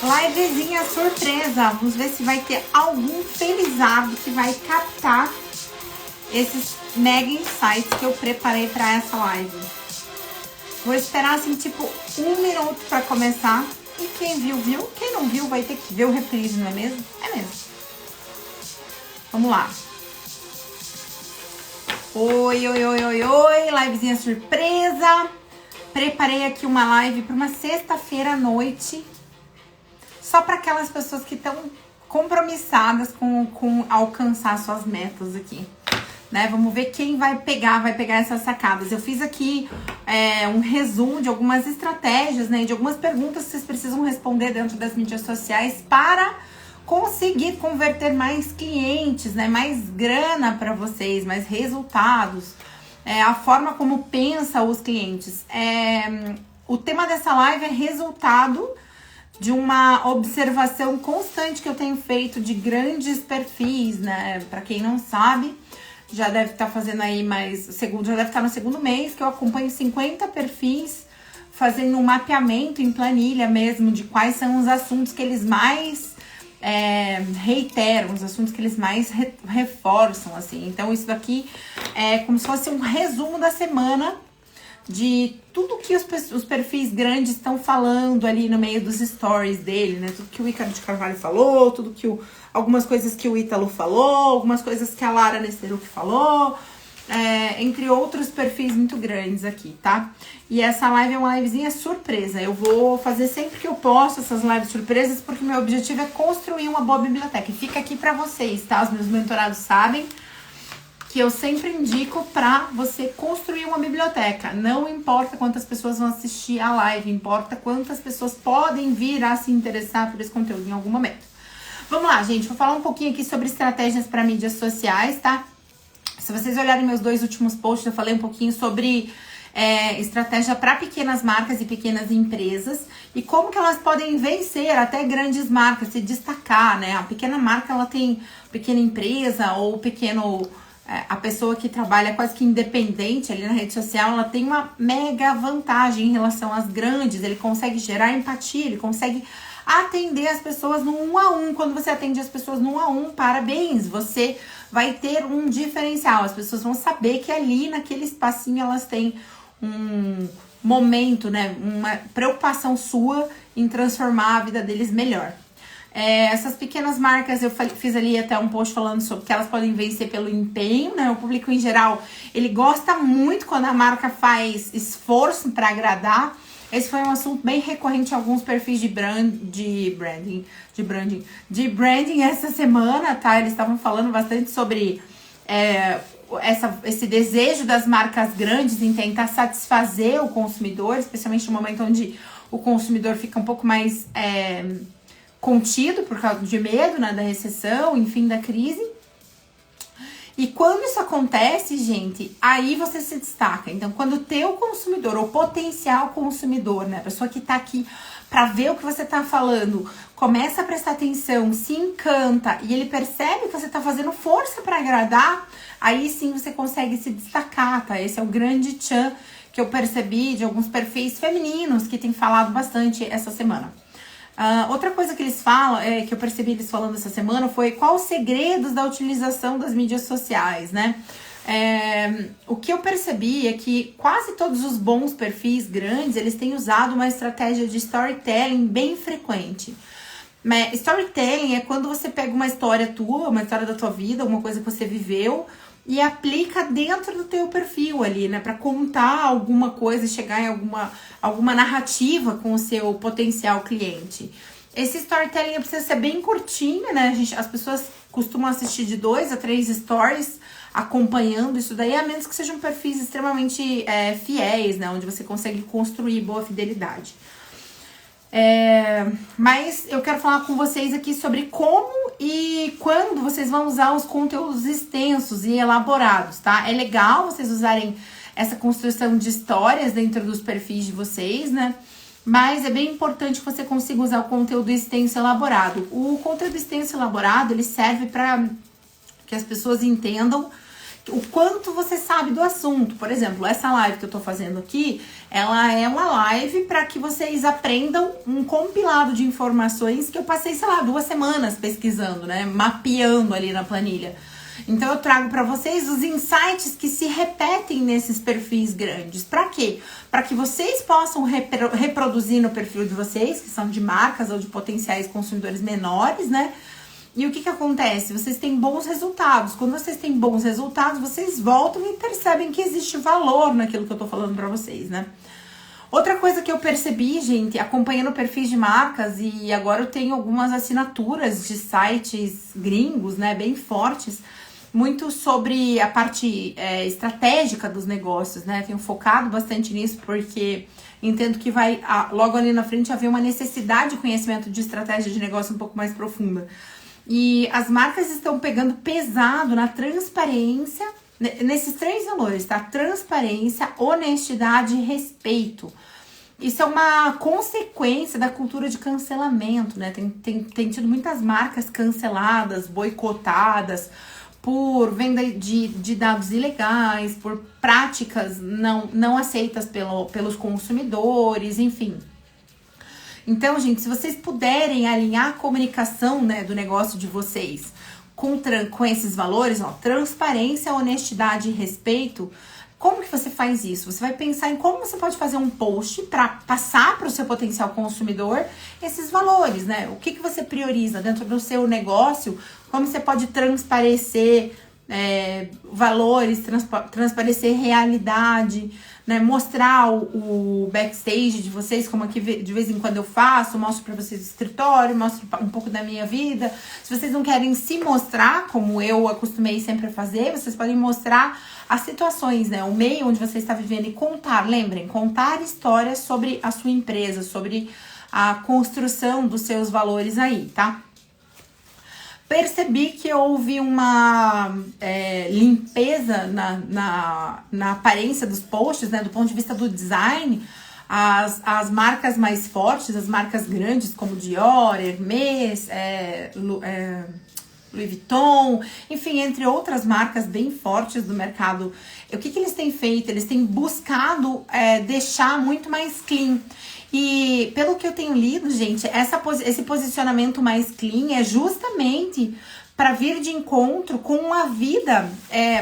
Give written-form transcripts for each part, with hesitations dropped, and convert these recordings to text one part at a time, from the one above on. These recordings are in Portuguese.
Livezinha surpresa. Vamos ver se vai ter algum felizardo que vai captar esses mega insights que eu preparei para essa live. Vou esperar assim, tipo, 1 minuto para começar. E quem viu, viu. Quem não viu vai ter que ver o reprise, não é mesmo? É mesmo. Vamos lá. Oi, oi, oi, oi, oi. Livezinha surpresa. Preparei aqui uma live para uma sexta-feira à noite. Só para aquelas pessoas que estão compromissadas com alcançar suas metas aqui. Né? Vamos ver quem vai pegar essas sacadas. Eu fiz aqui um resumo de algumas estratégias, né? De algumas perguntas que vocês precisam responder dentro das mídias sociais para conseguir converter mais clientes, né? Mais grana para vocês, mais resultados. A forma como pensa os clientes. O tema dessa live é resultado de uma observação constante que eu tenho feito de grandes perfis, né? Para quem não sabe, já deve estar fazendo aí já deve estar no segundo mês que eu acompanho 50 perfis, fazendo um mapeamento em planilha mesmo de quais são os assuntos que eles mais reiteram, os assuntos que eles mais reforçam, assim. Então isso daqui é como se fosse um resumo da semana de tudo que os perfis grandes estão falando ali no meio dos stories dele, né? Tudo que o Ícaro de Carvalho falou, algumas coisas que o Ítalo falou, algumas coisas que a Lara Nesteruc falou, entre outros perfis muito grandes aqui, tá? E essa live é uma livezinha surpresa. Eu vou fazer sempre que eu posso essas lives surpresas, porque meu objetivo é construir uma boa biblioteca. E fica aqui pra vocês, tá? Os meus mentorados sabem que eu sempre indico pra você construir uma biblioteca. Não importa quantas pessoas vão assistir a live, importa quantas pessoas podem vir a se interessar por esse conteúdo em algum momento. Vamos lá, gente, vou falar um pouquinho aqui sobre estratégias para mídias sociais, tá? Se vocês olharem meus 2 últimos posts, eu falei um pouquinho sobre estratégia para pequenas marcas e pequenas empresas e como que elas podem vencer até grandes marcas, se destacar, né? A pequena marca, ela tem pequena empresa ou a pessoa que trabalha quase que independente ali na rede social, ela tem uma mega vantagem em relação às grandes. Ele consegue gerar empatia, ele consegue atender as pessoas no 1 a 1. Quando você atende as pessoas no 1 a 1, parabéns, você vai ter um diferencial. As pessoas vão saber que ali naquele espacinho elas têm um momento, né, uma preocupação sua em transformar a vida deles melhor. Essas pequenas marcas, eu fiz ali até um post falando sobre que elas podem vencer pelo empenho, né? O público em geral, ele gosta muito quando a marca faz esforço para agradar. Esse foi um assunto bem recorrente em alguns perfis de branding essa semana, tá? Eles estavam falando bastante sobre esse desejo das marcas grandes em tentar satisfazer o consumidor, especialmente no momento onde o consumidor fica um pouco mais contido por causa de medo, né, da recessão, enfim, da crise. E quando isso acontece, gente, aí você se destaca. Então, quando o teu consumidor, ou potencial consumidor, né, a pessoa que tá aqui para ver o que você tá falando, começa a prestar atenção, se encanta e ele percebe que você tá fazendo força para agradar, aí sim você consegue se destacar, tá? Esse é o grande tchan que eu percebi de alguns perfis femininos que tem falado bastante essa semana. Outra coisa que eles falam, que eu percebi eles falando essa semana, foi qual os segredos da utilização das mídias sociais, né? O que eu percebi é que quase todos os bons perfis grandes, eles têm usado uma estratégia de storytelling bem frequente. Storytelling é quando você pega uma história tua, uma história da tua vida, uma coisa que você viveu, e aplica dentro do teu perfil ali, né? Pra contar alguma coisa e chegar em alguma narrativa com o seu potencial cliente. Esse storytelling precisa ser bem curtinho, né? As pessoas costumam assistir de 2 a 3 stories acompanhando isso daí, a menos que sejam perfis extremamente fiéis, né? Onde você consegue construir boa fidelidade. Mas eu quero falar com vocês aqui sobre como e quando vocês vão usar os conteúdos extensos e elaborados, tá? É legal vocês usarem essa construção de histórias dentro dos perfis de vocês, né? Mas é bem importante que você consiga usar o conteúdo extenso e elaborado. O conteúdo extenso e elaborado, ele serve para que as pessoas entendam o quanto você sabe do assunto. Por exemplo, essa live que eu tô fazendo aqui, ela é uma live para que vocês aprendam um compilado de informações que eu passei, sei lá, 2 semanas pesquisando, né? Mapeando ali na planilha. Então eu trago para vocês os insights que se repetem nesses perfis grandes. Para quê? Para que vocês possam reproduzir no perfil de vocês, que são de marcas ou de potenciais consumidores menores, né? E o que que acontece? Vocês têm bons resultados. Quando vocês têm bons resultados, vocês voltam e percebem que existe valor naquilo que eu tô falando pra vocês, né? Outra coisa que eu percebi, gente, acompanhando perfis de marcas, e agora eu tenho algumas assinaturas de sites gringos, né, bem fortes, muito sobre a parte estratégica dos negócios, né? Tenho focado bastante nisso porque entendo que vai logo ali na frente haver uma necessidade de conhecimento de estratégia de negócio um pouco mais profunda. E as marcas estão pegando pesado na transparência, nesses 3 valores, tá? Transparência, honestidade e respeito. Isso é uma consequência da cultura de cancelamento, né? Tem tido muitas marcas canceladas, boicotadas por venda de dados ilegais, por práticas não aceitas pelos consumidores, enfim. Então, gente, se vocês puderem alinhar a comunicação, né, do negócio de vocês com esses valores, ó, transparência, honestidade e respeito, como que você faz isso? Você vai pensar em como você pode fazer um post para passar para o seu potencial consumidor esses valores, né? O que você prioriza dentro do seu negócio, como você pode transparecer valores, transparecer realidade, né? Mostrar o backstage de vocês, como aqui de vez em quando eu faço, mostro para vocês o escritório, mostro um pouco da minha vida. Se vocês não querem se mostrar, como eu acostumei sempre a fazer, vocês podem mostrar as situações, né? O meio onde você está vivendo e contar, lembrem, contar histórias sobre a sua empresa, sobre a construção dos seus valores aí, tá? Percebi que houve uma limpeza na aparência dos posts, né? Do ponto de vista do design, as marcas mais fortes, as marcas grandes como Dior, Hermès, Louis Vuitton, enfim, entre outras marcas bem fortes do mercado. O que eles têm feito? Eles têm buscado deixar muito mais clean. E pelo que eu tenho lido, gente, esse posicionamento mais clean é justamente para vir de encontro com uma vida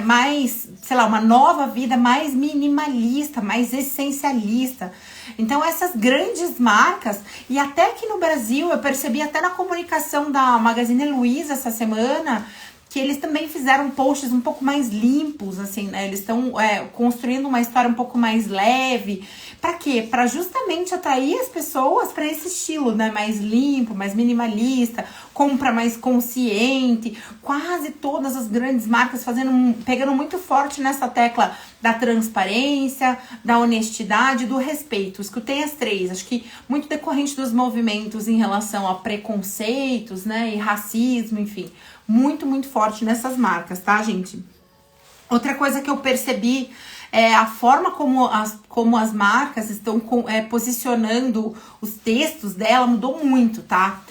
mais, sei lá, uma nova vida mais minimalista, mais essencialista. Então essas grandes marcas, e até aqui no Brasil, eu percebi até na comunicação da Magazine Luiza essa semana, que eles também fizeram posts um pouco mais limpos, assim, né? Eles estão construindo uma história um pouco mais leve. Pra quê? Pra justamente atrair as pessoas para esse estilo, né? Mais limpo, mais minimalista, compra mais consciente. Quase todas as grandes marcas pegando muito forte nessa tecla da transparência, da honestidade, do respeito. Escutei as 3, acho que muito decorrente dos movimentos em relação a preconceitos, né? E racismo, enfim. Muito, muito forte nessas marcas, tá, gente? Outra coisa que eu percebi é a forma como as marcas estão posicionando os textos dela mudou muito, tá?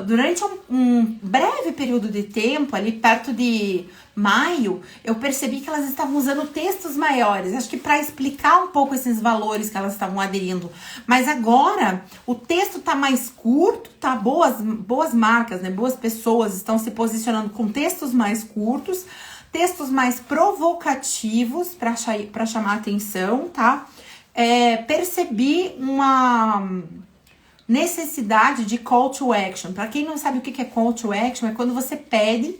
Durante um breve período de tempo, ali perto de maio, eu percebi que elas estavam usando textos maiores, acho que para explicar um pouco esses valores que elas estavam aderindo. Mas agora, o texto tá mais curto, tá? Boas marcas, né? Boas pessoas estão se posicionando com textos mais curtos, textos mais provocativos para chamar atenção, tá? Percebi uma necessidade de call to action. Para quem não sabe o que é call to action, é quando você pede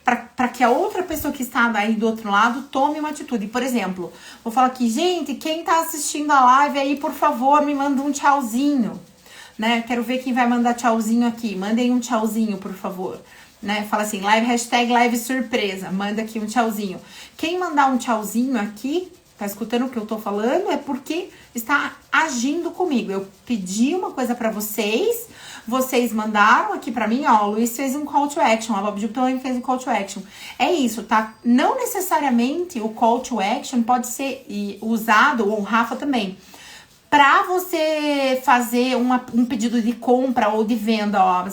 para que a outra pessoa que está aí do outro lado tome uma atitude. Por exemplo, vou falar aqui, gente, quem tá assistindo a live aí, por favor, me manda um tchauzinho, né? Quero ver quem vai mandar tchauzinho aqui. Mandem um tchauzinho, por favor. Né? Fala assim, hashtag live surpresa, manda aqui um tchauzinho. Quem mandar um tchauzinho aqui, tá escutando o que eu tô falando, é porque está agindo comigo. Eu pedi uma coisa pra vocês mandaram aqui pra mim, ó, o Luiz fez um call to action, a Bob Jup também fez um call to action. É isso, tá? Não necessariamente o call to action pode ser usado, ou o Rafa também, pra você fazer um pedido de compra ou de venda, ó.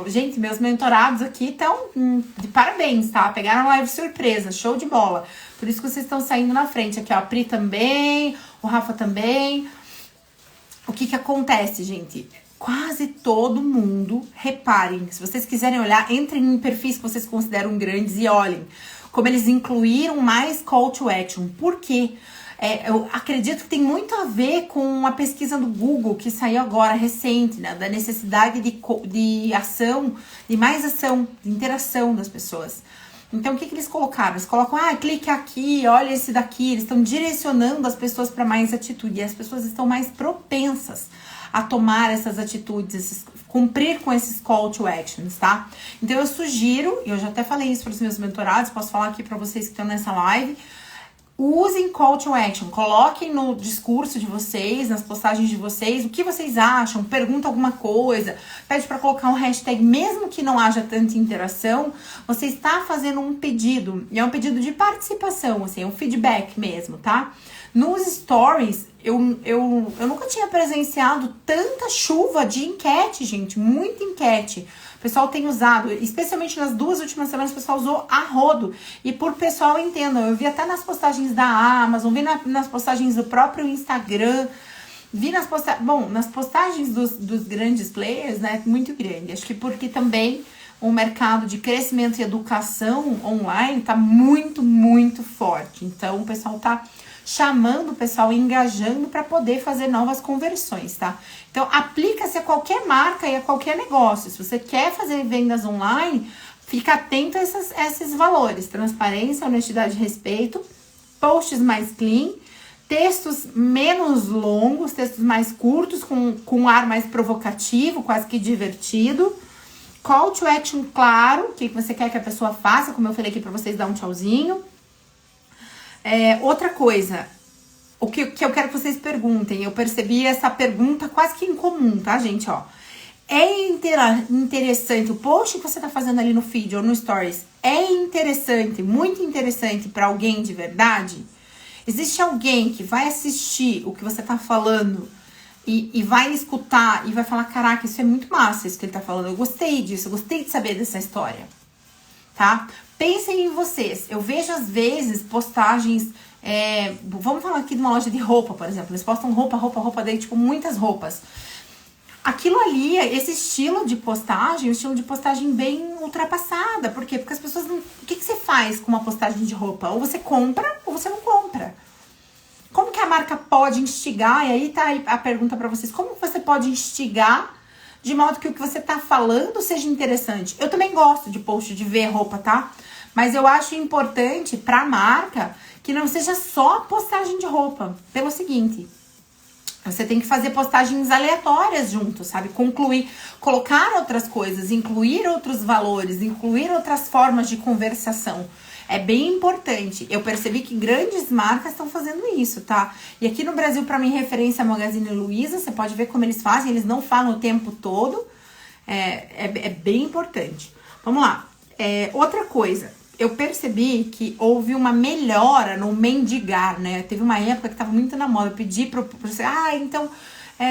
Gente, meus mentorados aqui estão de parabéns, tá? Pegaram live surpresa, show de bola. Por isso que vocês estão saindo na frente. Aqui, ó, a Pri também, o Rafa também. O que acontece, gente? Quase todo mundo, reparem, se vocês quiserem olhar, entrem em perfis que vocês consideram grandes e olhem como eles incluíram mais call to action. Por quê? Eu acredito que tem muito a ver com a pesquisa do Google que saiu agora, recente, né? Da necessidade de ação, de mais ação, de interação das pessoas. Então, o que eles colocaram? Eles colocam, clique aqui, olha esse daqui. Eles estão direcionando as pessoas para mais atitude. E as pessoas estão mais propensas a tomar essas atitudes, cumprir com esses call to actions, tá? Então, eu sugiro, e eu já até falei isso para os meus mentorados, posso falar aqui para vocês que estão nessa live, usem call to action, coloquem no discurso de vocês, nas postagens de vocês, o que vocês acham, pergunta alguma coisa, pede para colocar um hashtag, mesmo que não haja tanta interação, você está fazendo um pedido, e é um pedido de participação, assim, é um feedback mesmo, tá? Nos stories, eu nunca tinha presenciado tanta chuva de enquete, gente, muita enquete. O pessoal tem usado, especialmente nas 2 últimas semanas, o pessoal usou a rodo. E por pessoal, entendam, eu vi até nas postagens da Amazon, vi nas postagens do próprio Instagram, vi nas postagens dos grandes players, né, muito grande. Acho que porque também o mercado de crescimento e educação online tá muito, muito forte. Então, o pessoal tá chamando o pessoal, engajando para poder fazer novas conversões, tá? Então, aplica-se a qualquer marca e a qualquer negócio. Se você quer fazer vendas online, fica atento a esses valores. Transparência, honestidade e respeito, posts mais clean, textos menos longos, textos mais curtos, com um ar mais provocativo, quase que divertido. Call to action claro, o que você quer que a pessoa faça, como eu falei aqui para vocês, dar um tchauzinho. Outra coisa, o que eu quero que vocês perguntem, eu percebi essa pergunta quase que incomum, tá, gente, ó. É interessante, o post que você tá fazendo ali no feed ou no stories, é interessante, muito interessante para alguém de verdade? Existe alguém que vai assistir o que você tá falando e vai escutar e vai falar, caraca, isso é muito massa, isso que ele tá falando, eu gostei disso, eu gostei de saber dessa história, tá? Pensem em vocês. Eu vejo às vezes postagens, vamos falar aqui de uma loja de roupa, por exemplo. Eles postam roupa, daí tipo muitas roupas. Aquilo ali, esse estilo de postagem, um estilo de postagem bem ultrapassada. Por quê? Porque as pessoas não... O que você faz com uma postagem de roupa? Ou você compra ou você não compra. Como que a marca pode instigar? E aí tá a pergunta pra vocês. Como que você pode instigar de modo que o que você tá falando seja interessante? Eu também gosto de post, de ver roupa, tá? Mas eu acho importante pra marca que não seja só postagem de roupa. Pelo seguinte, você tem que fazer postagens aleatórias junto, sabe? Concluir, colocar outras coisas, incluir outros valores, incluir outras formas de conversação. É bem importante. Eu percebi que grandes marcas estão fazendo isso, tá? E aqui no Brasil, pra mim, referência a Magazine Luiza, você pode ver como eles fazem, eles não falam o tempo todo. É bem importante. Vamos lá. Outra coisa, eu percebi que houve uma melhora no mendigar, né? Teve uma época que tava muito na moda. Eu pedi pra você, então,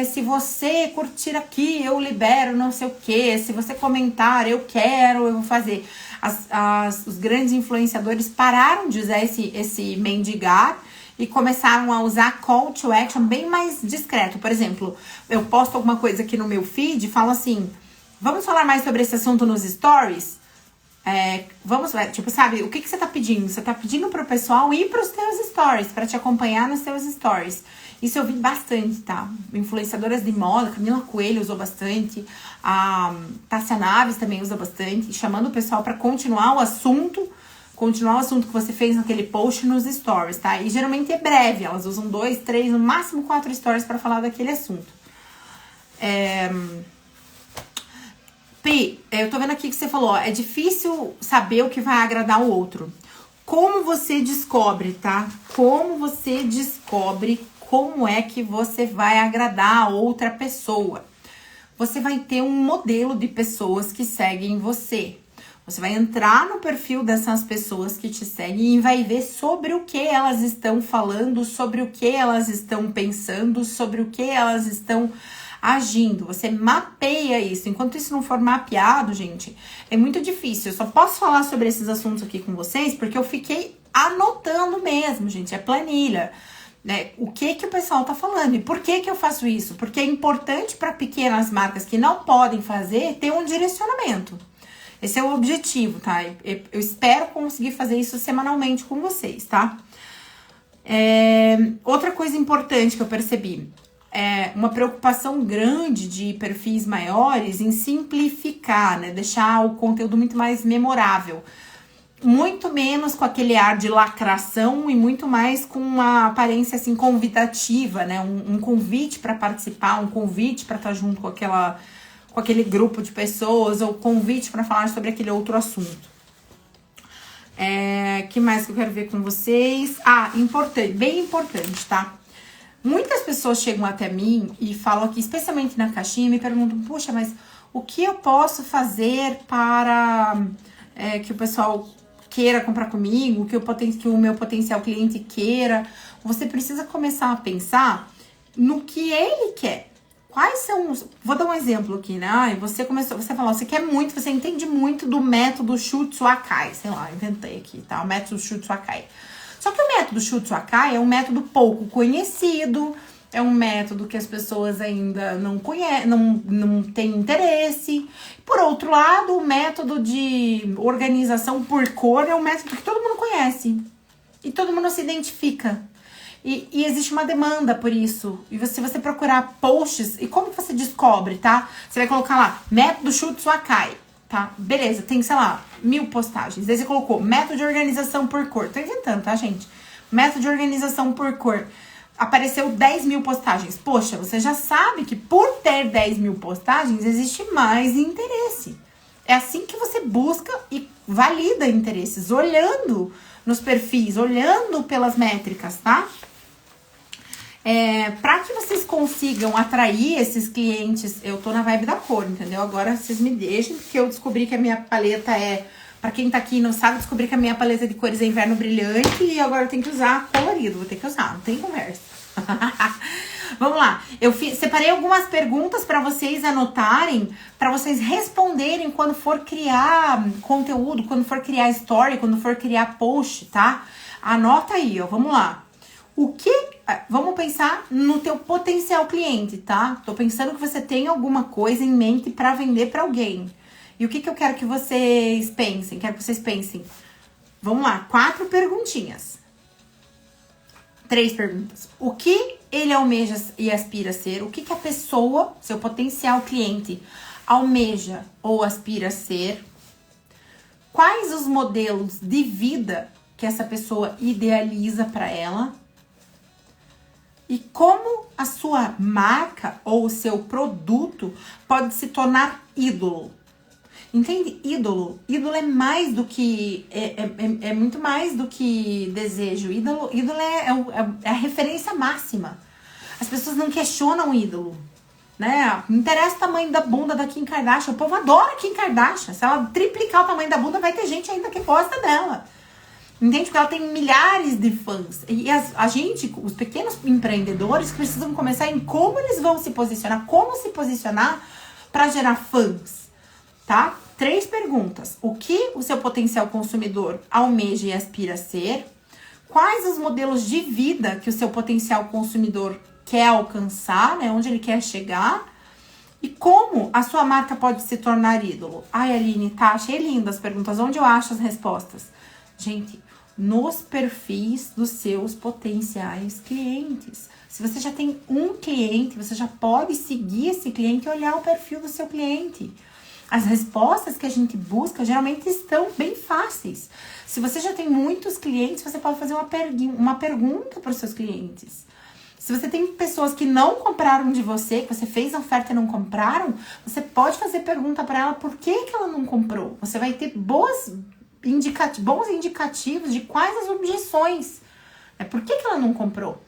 se você curtir aqui, eu libero não sei o quê. Se você comentar, eu vou fazer. Os grandes influenciadores pararam de usar esse mendigar e começaram a usar call to action bem mais discreto. Por exemplo, eu posto alguma coisa aqui no meu feed e falo assim, vamos falar mais sobre esse assunto nos stories? Vamos ver, tipo, sabe, o que você tá pedindo? Você tá pedindo pro pessoal ir pros teus stories, pra te acompanhar nos teus stories. Isso eu vi bastante, tá? Influenciadoras de moda, Camila Coelho usou bastante, a Tássia Naves também usa bastante, chamando o pessoal pra continuar o assunto que você fez naquele post nos stories, tá? E geralmente é breve, elas usam 2, 3, no máximo 4 stories pra falar daquele assunto. Pri, eu tô vendo aqui que você falou, é difícil saber o que vai agradar o outro. Como você descobre, tá? Como você descobre como é que você vai agradar a outra pessoa? Você vai ter um modelo de pessoas que seguem você. Você vai entrar no perfil dessas pessoas que te seguem e vai ver sobre o que elas estão falando, sobre o que elas estão pensando, sobre o que elas estão agindo. Você mapeia isso. Enquanto isso não for mapeado, gente, é muito difícil. Eu só posso falar sobre esses assuntos aqui com vocês porque eu fiquei anotando mesmo, gente, é planilha. Né? O que o pessoal tá falando e por que eu faço isso? Porque é importante para pequenas marcas que não podem fazer ter um direcionamento. Esse é o objetivo, tá? Eu espero conseguir fazer isso semanalmente com vocês, tá? Outra coisa importante que eu percebi é uma preocupação grande de perfis maiores em simplificar, né? Deixar o conteúdo muito mais memorável. Muito menos com aquele ar de lacração e muito mais com uma aparência assim convidativa, né? Um convite para participar, um convite para estar junto com aquele grupo de pessoas ou convite para falar sobre aquele outro assunto. Que mais que eu quero ver com vocês? Importante, bem importante, tá? Muitas pessoas chegam até mim e falam aqui, especialmente na caixinha, me perguntam, puxa, mas o que eu posso fazer para que o pessoal queira comprar comigo, que o meu potencial cliente queira? Você precisa começar a pensar no que ele quer. Quais são os... Vou dar um exemplo aqui, né? Você falou, você quer muito, você entende muito do método Shutsu Akai. Sei lá, inventei aqui, tá? O método Shutsu Akai. Só que o método Shutsu Akai é um método pouco conhecido, é um método que as pessoas ainda não conhecem, não têm interesse. Por outro lado, o método de organização por cor é um método que todo mundo conhece e todo mundo se identifica. E existe uma demanda por isso. E se você procurar posts, e como que você descobre, tá? Você vai colocar lá, método Shutsu Akai, tá? Beleza, tem, sei lá, 1000 postagens. Daí você colocou método de organização por cor. Tô inventando, tá, gente? Método de organização por cor. Apareceu 10.000 postagens. Poxa, você já sabe que por ter 10.000 postagens, existe mais interesse. É assim que você busca e valida interesses, olhando nos perfis, olhando pelas métricas, tá? Para que vocês consigam atrair esses clientes, eu tô na vibe da cor, entendeu? Agora vocês me deixem, porque eu descobri que a minha paleta pra quem tá aqui e não sabe, descobri que a minha paleta de cores é inverno brilhante e agora eu tenho que usar colorido, vou ter que usar, não tem conversa. Vamos lá, eu separei algumas perguntas para vocês anotarem, para vocês responderem quando for criar conteúdo, quando for criar story, quando for criar post, tá? Anota aí, ó, vamos lá. Vamos pensar no teu potencial cliente, tá? Tô pensando que você tem alguma coisa em mente para vender para alguém. E o que eu quero que vocês pensem? Quero que vocês pensem. Vamos lá, 4 perguntinhas. 3 perguntas. O que ele almeja e aspira a ser? O que a pessoa, seu potencial cliente, almeja ou aspira a ser? Quais os modelos de vida que essa pessoa idealiza para ela? E como a sua marca ou o seu produto pode se tornar ídolo? Entende? Ídolo é mais do que... É muito mais do que desejo. Ídolo é a referência máxima. As pessoas não questionam o ídolo, né? Não interessa o tamanho da bunda da Kim Kardashian. O povo adora Kim Kardashian. Se ela triplicar o tamanho da bunda, vai ter gente ainda que gosta dela. Entende? Porque ela tem milhares de fãs. E a gente, os pequenos empreendedores, precisam começar em como eles vão se posicionar, como se posicionar para gerar fãs, tá? 3 perguntas. O que o seu potencial consumidor almeja e aspira a ser? Quais os modelos de vida que o seu potencial consumidor quer alcançar, né? Onde ele quer chegar? E como a sua marca pode se tornar ídolo? Ai, Aline, tá? Achei linda as perguntas. Onde eu acho as respostas? Gente, nos perfis dos seus potenciais clientes. Se você já tem um cliente, você já pode seguir esse cliente e olhar o perfil do seu cliente. As respostas que a gente busca geralmente estão bem fáceis. Se você já tem muitos clientes, você pode fazer uma pergunta para os seus clientes. Se você tem pessoas que não compraram de você, que você fez a oferta e não compraram, você pode fazer pergunta para ela por que ela não comprou. Você vai ter bons indicativos de quais as objeções. Por que ela não comprou?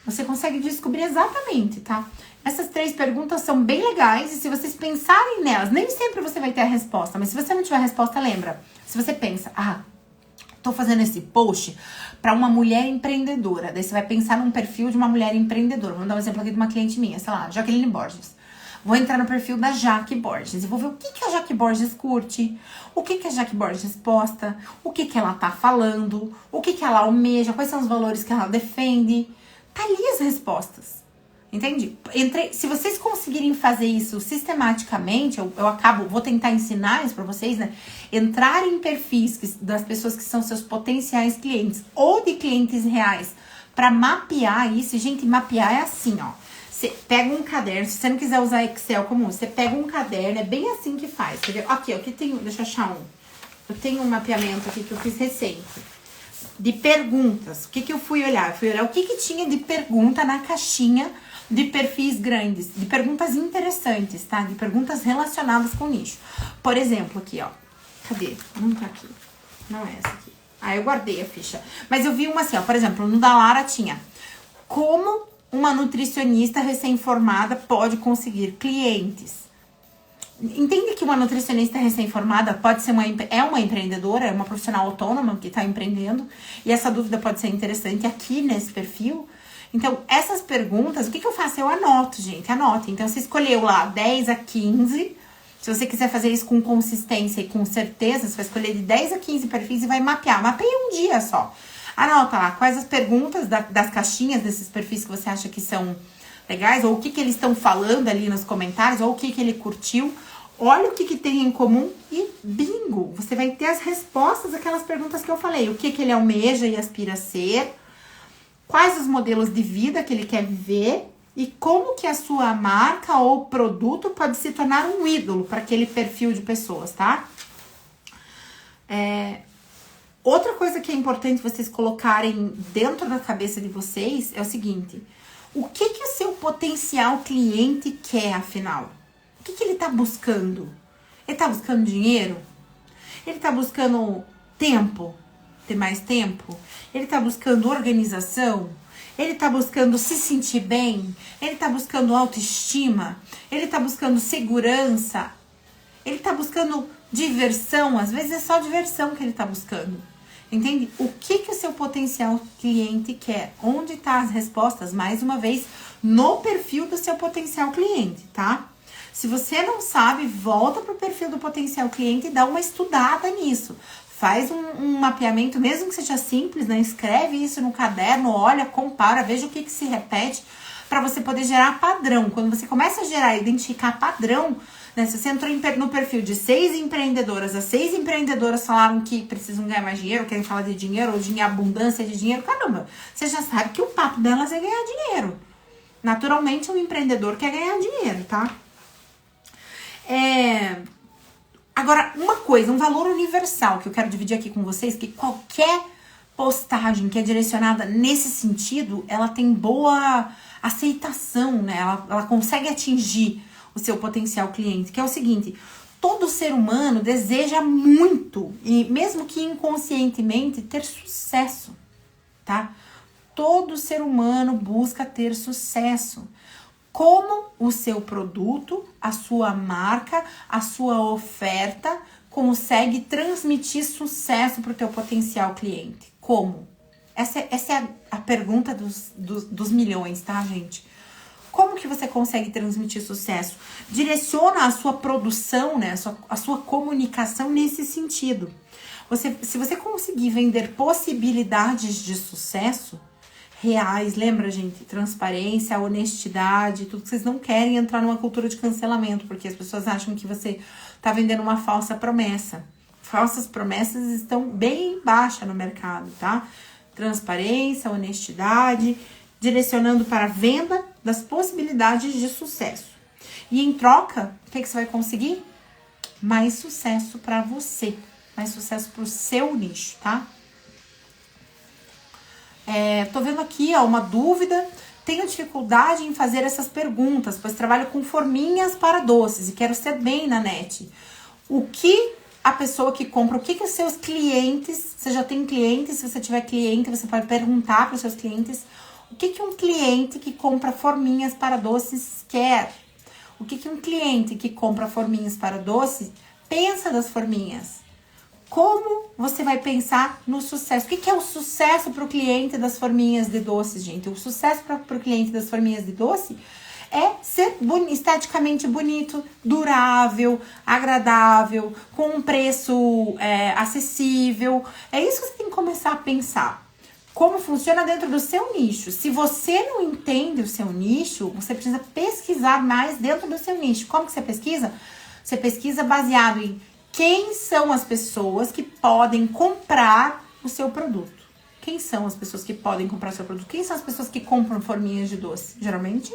Você consegue descobrir exatamente, tá? Essas 3 perguntas são bem legais e se vocês pensarem nelas, nem sempre você vai ter a resposta, mas se você não tiver a resposta, lembra. Se você pensa, tô fazendo esse post para uma mulher empreendedora, daí você vai pensar num perfil de uma mulher empreendedora. Vamos dar um exemplo aqui de uma cliente minha, sei lá, Jaqueline Borges. Vou entrar no perfil da Jaque Borges e vou ver o que a Jaque Borges curte, o que a Jaque Borges posta, o que ela tá falando, o que ela almeja, quais são os valores que ela defende. Tá ali as respostas. Entende? Se vocês conseguirem fazer isso sistematicamente, vou tentar ensinar isso pra vocês, né? Entrar em perfis das pessoas que são seus potenciais clientes ou de clientes reais pra mapear isso. E, gente, mapear é assim, ó. Você pega um caderno, se você não quiser usar Excel comum, você pega um caderno, é bem assim que faz. Entendeu? Aqui tenho, deixa eu achar um. Eu tenho um mapeamento aqui que eu fiz recente. De perguntas. O que eu fui olhar? Eu fui olhar o que tinha de pergunta na caixinha de perfis grandes, de perguntas interessantes, tá? De perguntas relacionadas com o nicho. Por exemplo, aqui, ó. Cadê? Não tá aqui. Não é essa aqui. Ah, eu guardei a ficha. Mas eu vi uma assim, ó. Por exemplo, no da Lara tinha: como uma nutricionista recém-formada pode conseguir clientes? Entende que uma nutricionista recém-formada pode ser uma empreendedora, é uma profissional autônoma que está empreendendo. E essa dúvida pode ser interessante aqui nesse perfil. Então, essas perguntas, o que eu faço? Eu anoto, gente, anote. Então, você escolheu lá 10 a 15. Se você quiser fazer isso com consistência e com certeza, você vai escolher de 10 a 15 perfis e vai mapear. Mapeia um dia só. Anota lá quais as perguntas das caixinhas desses perfis que você acha que são legais, ou o que eles estão falando ali nos comentários, ou o que ele curtiu. Olha o que tem em comum e bingo! Você vai ter as respostas daquelas perguntas que eu falei. O que ele almeja e aspira a ser, quais os modelos de vida que ele quer viver e como que a sua marca ou produto pode se tornar um ídolo para aquele perfil de pessoas, tá? Outra coisa que é importante vocês colocarem dentro da cabeça de vocês é o seguinte: o que o seu potencial cliente quer, afinal? O que ele tá buscando? Ele tá buscando dinheiro? Ele tá buscando tempo? Ter mais tempo? Ele tá buscando organização? Ele tá buscando se sentir bem? Ele tá buscando autoestima? Ele tá buscando segurança? Ele tá buscando diversão? Às vezes é só diversão que ele tá buscando. Entende? O que o seu potencial cliente quer? Onde tá as respostas? Mais uma vez, no perfil do seu potencial cliente, tá? Se você não sabe, volta pro perfil do potencial cliente e dá uma estudada nisso. Faz um mapeamento, mesmo que seja simples, né? Escreve isso no caderno, olha, compara, veja o que se repete, para você poder gerar padrão. Quando você começa a gerar, identificar padrão, né? Se você entrou no perfil de 6 empreendedoras, as 6 empreendedoras falaram que precisam ganhar mais dinheiro, querem falar de dinheiro ou de abundância de dinheiro, caramba, você já sabe que o papo delas é ganhar dinheiro. Naturalmente, um empreendedor quer ganhar dinheiro, tá? Agora, uma coisa, um valor universal que eu quero dividir aqui com vocês, que qualquer postagem que é direcionada nesse sentido, ela tem boa aceitação, né? Ela consegue atingir o seu potencial cliente, que é o seguinte: todo ser humano deseja muito, e mesmo que inconscientemente, ter sucesso, tá? Todo ser humano busca ter sucesso. Como o seu produto, a sua marca, a sua oferta consegue transmitir sucesso para o teu potencial cliente? Como? Essa é a pergunta dos milhões, tá, gente? Como que você consegue transmitir sucesso? Direciona a sua produção, né, a sua comunicação nesse sentido. Se você conseguir vender possibilidades de sucesso reais, lembra, gente? Transparência, honestidade, tudo que vocês não querem entrar numa cultura de cancelamento, porque as pessoas acham que você tá vendendo uma falsa promessa. Falsas promessas estão bem baixa no mercado, tá? Transparência, honestidade, direcionando para a venda das possibilidades de sucesso. E em troca, o que você vai conseguir? Mais sucesso para você, mais sucesso para o seu nicho, tá? Tô vendo aqui, ó, uma dúvida. Tenho dificuldade em fazer essas perguntas, pois trabalho com forminhas para doces e quero ser bem na net. O que a pessoa que compra, o que os seus clientes, você já tem clientes, se você tiver cliente, você pode perguntar para os seus clientes o que um cliente que compra forminhas para doces quer. O que um cliente que compra forminhas para doces pensa das forminhas. Como você vai pensar no sucesso? O que é o sucesso para o cliente das forminhas de doce, gente? O sucesso para o cliente das forminhas de doce é ser esteticamente bonito, durável, agradável, com um preço acessível. É isso que você tem que começar a pensar. Como funciona dentro do seu nicho. Se você não entende o seu nicho, você precisa pesquisar mais dentro do seu nicho. Como que você pesquisa? Você pesquisa baseado em quem são as pessoas que podem comprar o seu produto. Quem são as pessoas que podem comprar o seu produto? Quem são as pessoas que compram forminhas de doce? Geralmente,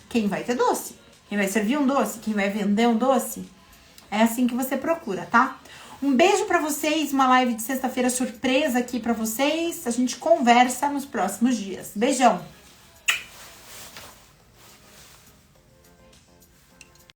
quem vai ter doce. Quem vai servir um doce. Quem vai vender um doce. É assim que você procura, tá? Um beijo pra vocês. Uma live de sexta-feira surpresa aqui pra vocês. A gente conversa nos próximos dias. Beijão!